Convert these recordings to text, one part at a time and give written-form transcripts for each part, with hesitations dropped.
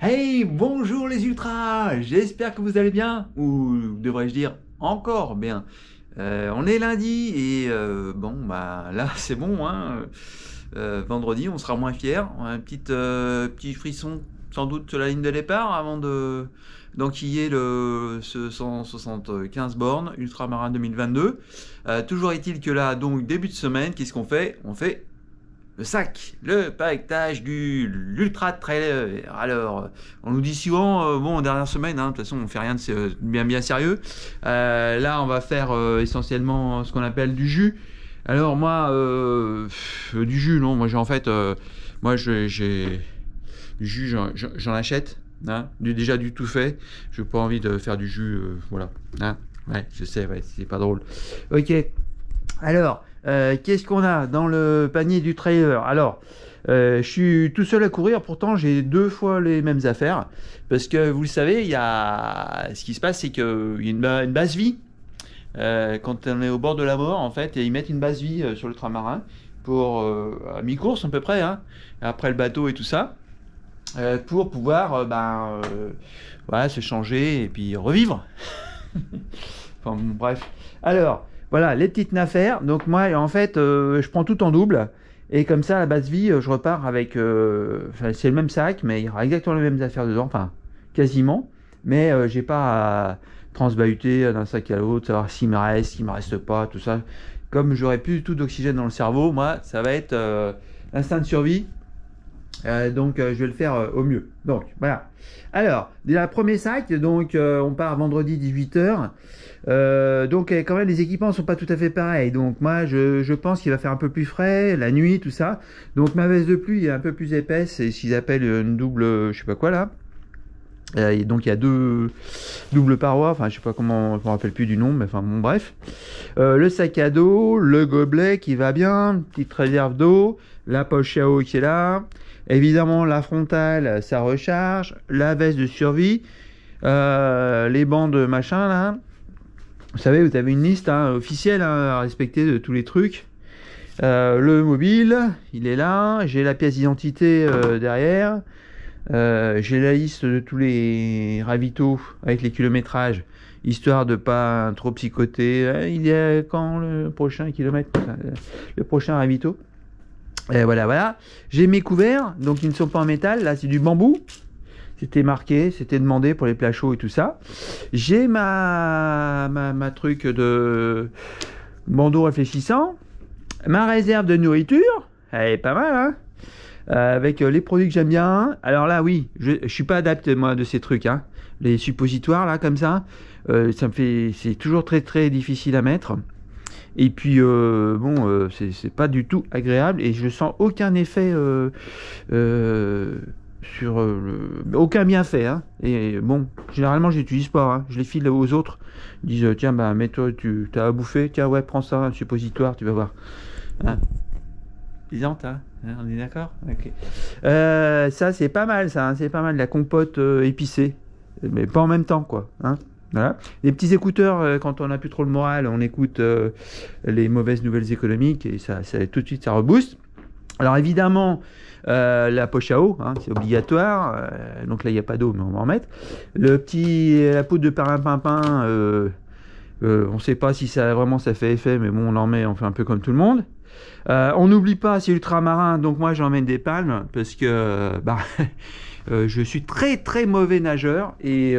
Hey, bonjour les ultras, j'espère que vous allez bien, ou devrais-je dire encore bien. On est lundi et bon bah là c'est bon, hein. Vendredi on sera moins fiers, on a un petit frisson sans doute sur la ligne de départ avant d'enquiller ce 175 bornes ultramarin 2022. Toujours est-il que là donc début de semaine, qu'est-ce qu'on fait? On fait le sac, le paquetage du l'ultra trailer. Alors, on nous dit souvent, bon, dernière semaine, hein, de toute façon, on fait rien de bien sérieux. Là, on va faire essentiellement ce qu'on appelle du jus. Alors moi, du jus, non, moi j'ai en fait, moi j'ai du jus, j'en achète, hein, déjà du tout fait. Je n'ai pas envie de faire du jus, voilà. Hein, ouais, je sais, ouais, c'est pas drôle. Ok. Alors, qu'est-ce qu'on a dans le panier du trailer? Alors, je suis tout seul à courir, pourtant j'ai deux fois les mêmes affaires. Parce que vous le savez, ce qui se passe, c'est qu'il y a une base vie. Quand on est au bord de la mort, en fait, et ils mettent une base vie sur l'ultramarin pour à mi-course à peu près, hein, après le bateau et tout ça, pour pouvoir voilà, se changer et puis revivre. Enfin, bon, bref. Alors, voilà, les petites affaires. Donc moi, en fait, je prends tout en double. Et comme ça, à la base vie, je repars avec... enfin, c'est le même sac, mais il y aura exactement les mêmes affaires dedans. Enfin, quasiment. Mais j'ai pas à transbahuter d'un sac à l'autre, savoir s'il me reste pas, tout ça. Comme j'aurai plus du tout d'oxygène dans le cerveau, moi, ça va être l'instinct de survie. Donc je vais le faire au mieux. Donc voilà. Alors, déjà premier sac, donc on part vendredi 18 h. Donc quand même les équipements sont pas tout à fait pareils. Donc moi je pense qu'il va faire un peu plus frais, la nuit, tout ça. Donc ma veste de pluie est un peu plus épaisse, c'est ce qu'ils appellent une double, je sais pas quoi là. Et donc il y a deux doubles parois, enfin je sais pas comment, je me rappelle plus du nom, mais enfin bon bref. Le sac à dos, le gobelet qui va bien, petite réserve d'eau, la poche à eau qui est là, évidemment la frontale, ça recharge, la veste de survie, les bandes machin là. Vous savez, vous avez une liste hein, officielle hein, à respecter de tous les trucs. Le mobile, il est là, j'ai la pièce d'identité derrière. J'ai la liste de tous les ravitaux avec les kilométrages, histoire de pas trop psychoter. Il y a quand le prochain kilomètre, le prochain ravito. Et voilà, voilà. J'ai mes couverts, donc ils ne sont pas en métal. Là, c'est du bambou. C'était marqué, c'était demandé pour les plats chauds et tout ça. J'ai ma truc de bandeau réfléchissant. Ma réserve de nourriture, elle est pas mal, hein. Avec les produits que j'aime bien. Alors là, oui, je suis pas adapté moi de ces trucs, hein. Les suppositoires là comme ça me fait, c'est toujours très très difficile à mettre. Et puis bon, c'est pas du tout agréable et je sens aucun effet sur aucun bienfait, hein. Et bon, généralement je l'utilise pas, hein. Je les file aux autres. Ils disent tiens bah mets-toi, tu as à bouffer, tiens ouais prends ça un suppositoire, tu vas voir. Hein. Plaisante, hein, on est d'accord? Ok. Ça, c'est pas mal, ça, hein, c'est pas mal, la compote épicée. Mais pas en même temps, quoi. Hein, voilà. Les petits écouteurs, quand on n'a plus trop le moral, on écoute les mauvaises nouvelles économiques et ça tout de suite, ça rebooste. Alors évidemment, la poche à eau, hein, c'est obligatoire. Donc là, il n'y a pas d'eau, mais on va en mettre. La poudre de perlimpinpin, on ne sait pas si ça vraiment ça fait effet, mais bon, on en met, on fait un peu comme tout le monde. On n'oublie pas, c'est ultramarin, donc moi j'emmène des palmes parce que bah, je suis très très mauvais nageur et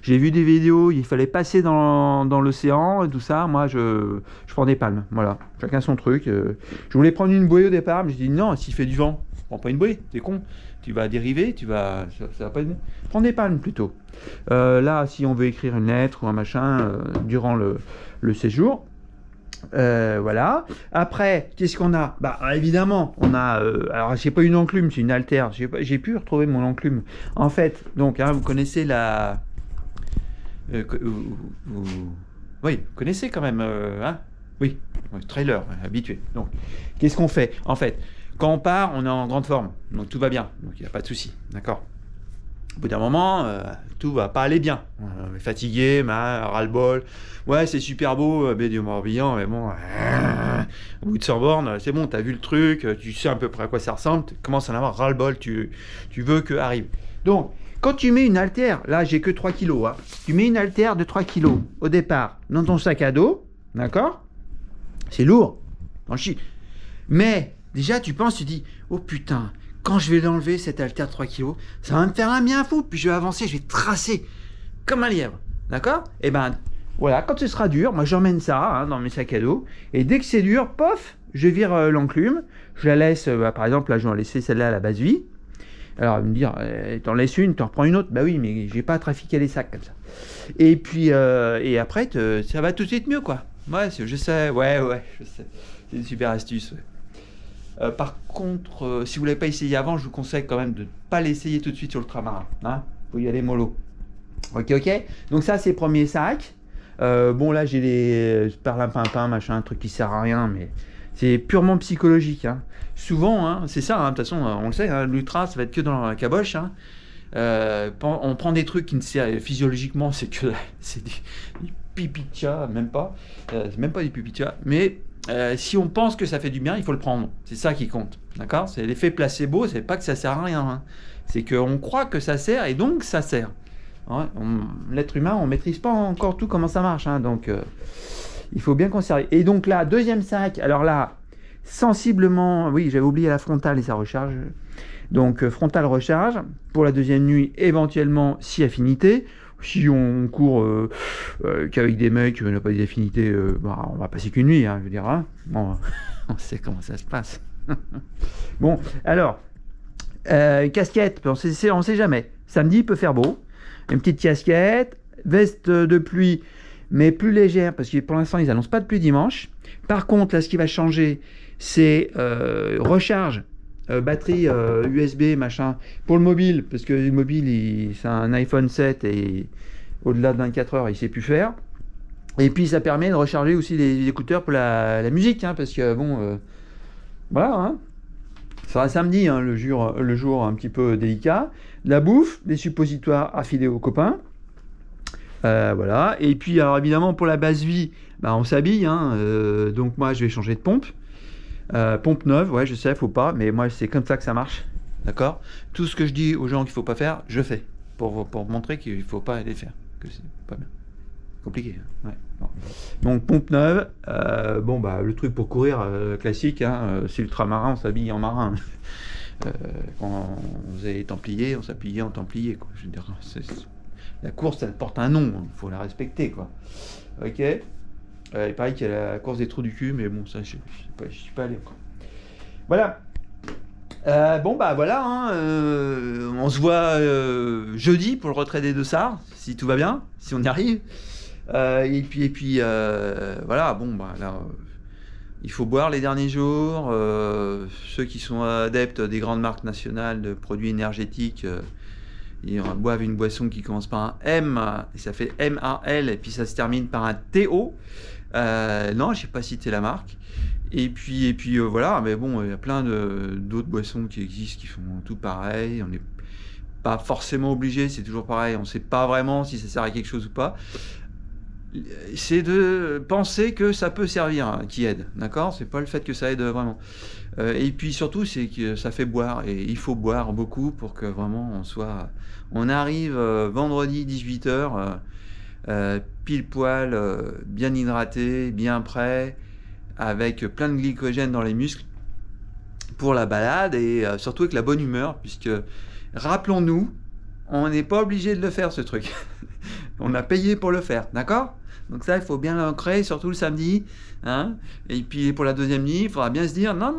j'ai vu des vidéos, il fallait passer dans l'océan et tout ça. Moi je prends des palmes, voilà, chacun son truc. Je voulais prendre une bouée au départ, mais je dis non, s'il fait du vent, prends pas une bouée, t'es con, tu vas dériver, ça va pas. Prends des palmes plutôt. Là, si on veut écrire une lettre ou un machin durant le séjour. Voilà. Après, qu'est-ce qu'on a? Bah évidemment, on a. Alors, c'est pas une enclume, c'est une haltère. J'ai pu retrouver mon enclume. En fait, donc, hein, vous connaissez la. Oui, vous connaissez quand même, hein? Oui, trailer, habitué. Donc, qu'est-ce qu'on fait? En fait, quand on part, on est en grande forme, donc tout va bien, donc il n'y a pas de souci, d'accord? Au bout d'un moment, tout va pas aller bien. On est fatigué, ras-le-bol. Ouais, c'est super beau, baie du Morbihan, mais bon, au bout de 100 bornes, c'est bon, t'as vu le truc, tu sais à peu près à quoi ça ressemble, tu commences à en avoir ras-le-bol, tu veux que arrive. Donc, Quand tu mets une haltère, là j'ai que 3 kilos, hein, tu mets une haltère de 3 kilos au départ dans ton sac à dos, d'accord? C'est lourd, t'en chies. Mais déjà tu penses, tu dis, oh putain, quand je vais l'enlever cette haltère de 3 kilos, ça va me faire un bien fou, puis je vais avancer, je vais tracer comme un lièvre, d'accord? Et ben voilà, quand ce sera dur, moi j'emmène ça hein, dans mes sacs à dos, et dès que c'est dur, pof, je vire l'enclume, je la laisse, par exemple là je vais en laisser celle-là à la base vie. Alors, elle va me dire, t'en laisses une, t'en reprends une autre. Bah oui, mais j'ai pas trafiqué les sacs comme ça. Et puis, et après, ça va tout de suite mieux, quoi. Ouais, je sais, ouais, je sais. C'est une super astuce. Ouais. Par contre, si vous l'avez pas essayé avant, je vous conseille quand même de ne pas l'essayer tout de suite sur l'ultramarin. Hein, faut y aller mollo. Ok. Donc ça, c'est le premier sac. Bon, là, j'ai les perlimpinpin, machin, un truc qui sert à rien, mais c'est purement psychologique. Hein. Souvent, hein, c'est ça, hein, de toute façon, on le sait, hein, l'ultra, ça va être que dans la caboche. Hein. On prend des trucs qui ne servent physiologiquement, c'est du pipi de chat, même pas. C'est même pas du pipi de chat. Mais si on pense que ça fait du bien, il faut le prendre. C'est ça qui compte. D'accord? C'est l'effet placebo, c'est pas que ça sert à rien. Hein. C'est qu'on croit que ça sert et donc ça sert. Ouais, l'être humain, on maîtrise pas encore tout comment ça marche. Hein, donc, il faut bien conserver. Et donc là, deuxième sac. Alors là, sensiblement, oui, j'avais oublié la frontale et sa recharge. Donc frontale recharge pour la deuxième nuit, éventuellement si affinité. Si on court qu'avec des mecs, on n'a pas des affinités, bah, on va passer qu'une nuit, hein, je veux dire. Hein. Bon, on sait comment ça se passe. Bon, alors, casquette, on sait jamais. Samedi, il peut faire beau. Une petite casquette, veste de pluie, mais plus légère, parce que pour l'instant, ils n'annoncent pas de pluie dimanche. Par contre, là, ce qui va changer, c'est recharge, batterie USB, machin, pour le mobile, parce que le mobile, c'est un iPhone 7 et au-delà de 24 heures, il ne sait plus faire. Et puis, ça permet de recharger aussi les écouteurs pour la musique, hein, parce que, bon, voilà, hein. Ça sera samedi, hein, le jour un petit peu délicat. De la bouffe, des suppositoires à filer aux copains. Voilà. Et puis, alors évidemment, pour la base vie, bah, on s'habille. Hein, donc, moi, je vais changer de pompe. Pompe neuve, ouais, je sais, faut pas. Mais moi, c'est comme ça que ça marche. D'accord? Tout ce que je dis aux gens qu'il faut pas faire, je fais. Pour montrer qu'il faut pas les faire. Que c'est pas bien. Compliqué. Hein, ouais. Bon. Donc, pompe neuve. Bon, bah, le truc pour courir classique, hein, c'est l'ultramarin, on s'habille en marin. Quand on faisait Templiers, on s'habillait en Templier, quoi. Je veux dire, la course, elle porte un nom, il faut la respecter, quoi. Ok. Il paraît qu'il y a la course des trous du cul, mais bon, ça, je suis pas allé encore. Voilà. Bon, bah voilà, hein, on se voit jeudi pour le retrait des dossards, si tout va bien, si on y arrive. Et puis voilà, bon, bah là, il faut boire les derniers jours. Ceux qui sont adeptes des grandes marques nationales de produits énergétiques, ils boivent une boisson qui commence par un M, et ça fait M-A-L, et puis ça se termine par un T-O. Non, je n'ai pas cité la marque. Et puis voilà, mais bon, il y a plein d'autres boissons qui existent qui font tout pareil. On n'est pas forcément obligé, c'est toujours pareil. On ne sait pas vraiment si ça sert à quelque chose ou pas. C'est de penser que ça peut servir, hein, qui aide, d'accord? C'est pas le fait que ça aide vraiment. Et puis surtout, c'est que ça fait boire, et il faut boire beaucoup pour que vraiment on arrive vendredi 18h, pile poil, bien hydraté, bien prêt, avec plein de glycogène dans les muscles pour la balade, et surtout avec la bonne humeur, puisque rappelons-nous, on n'est pas obligé de le faire, ce truc. On a payé pour le faire, d'accord? Donc ça, il faut bien l'ancrer, surtout le samedi. Hein, et puis pour la deuxième nuit, il faudra bien se dire, non,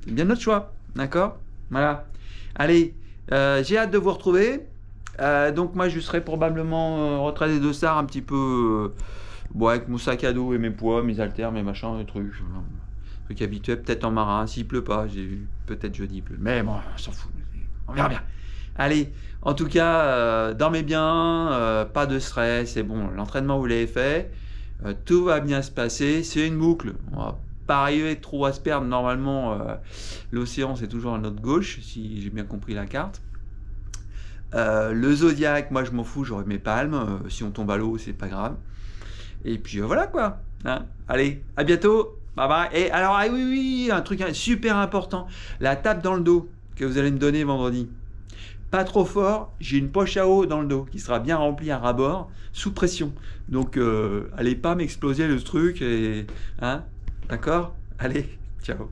c'est bien notre choix, d'accord? Voilà. Allez, j'ai hâte de vous retrouver. Donc moi, je serai probablement retrait des dossards un petit peu, bon, avec mon sac à dos et mes poids, mes haltères, mes machins, mes trucs. Trucs habituels, peut-être en marin, s'il pleut pas, j'ai vu, peut-être jeudi il pleut. Mais bon, on s'en fout, on verra bien. Allez, en tout cas, dormez bien, pas de stress, c'est bon, l'entraînement vous l'avez fait, tout va bien se passer, c'est une boucle, on va pas arriver trop à se perdre, normalement l'océan c'est toujours à notre gauche, si j'ai bien compris la carte. Le zodiaque, moi je m'en fous, j'aurai mes palmes, si on tombe à l'eau c'est pas grave, et puis voilà quoi, hein. Allez, à bientôt, bye bye. Et alors, ah oui, un truc super important, la tape dans le dos que vous allez me donner vendredi. pas trop fort, j'ai une poche à eau dans le dos qui sera bien remplie à ras-bord, sous pression. Donc, allez pas m'exploser le truc, et, hein, d'accord? Allez, ciao.